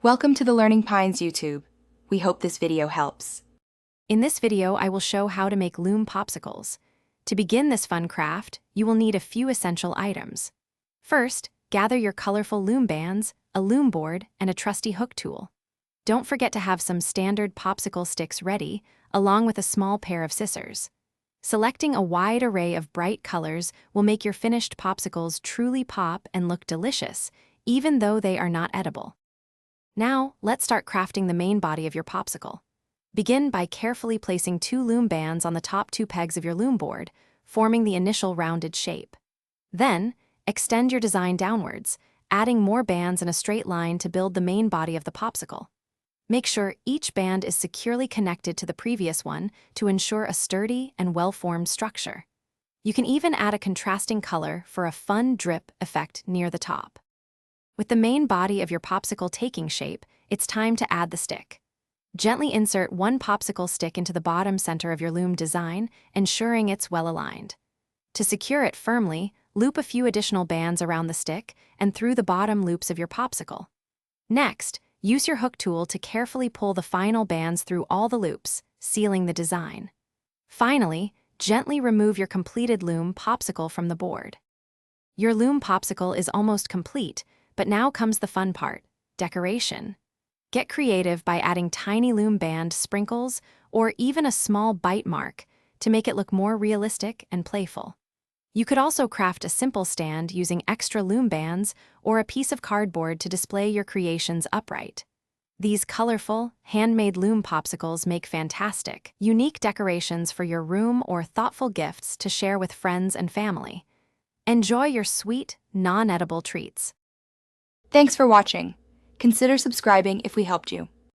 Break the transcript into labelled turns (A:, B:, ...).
A: Welcome to the Learning Pines YouTube. We hope this video helps.
B: In this video, I will show how to make loom popsicles. To begin this fun craft, you will need a few essential items. First, gather your colorful loom bands, a loom board, and a trusty hook tool. Don't forget to have some standard popsicle sticks ready, along with a small pair of scissors. Selecting a wide array of bright colors will make your finished popsicles truly pop and look delicious, even though they are not edible. Now, let's start crafting the main body of your popsicle. Begin by carefully placing 2 loom bands on the top 2 pegs of your loom board, forming the initial rounded shape. Then, extend your design downwards, adding more bands in a straight line to build the main body of the popsicle. Make sure each band is securely connected to the previous one to ensure a sturdy and well-formed structure. You can even add a contrasting color for a fun drip effect near the top. With the main body of your popsicle taking shape, it's time to add the stick. Gently insert 1 popsicle stick into the bottom center of your loom design, ensuring it's well aligned. To secure it firmly, loop a few additional bands around the stick and through the bottom loops of your popsicle. Next, use your hook tool to carefully pull the final bands through all the loops, sealing the design. Finally, gently remove your completed loom popsicle from the board. Your loom popsicle is almost complete, but now comes the fun part: decoration. Get creative by adding tiny loom band sprinkles or even a small bite mark to make it look more realistic and playful. You could also craft a simple stand using extra loom bands or a piece of cardboard to display your creations upright. These colorful, handmade loom popsicles make fantastic, unique decorations for your room or thoughtful gifts to share with friends and family. Enjoy your sweet, non-edible treats.
A: Thanks for watching. Consider subscribing if we helped you.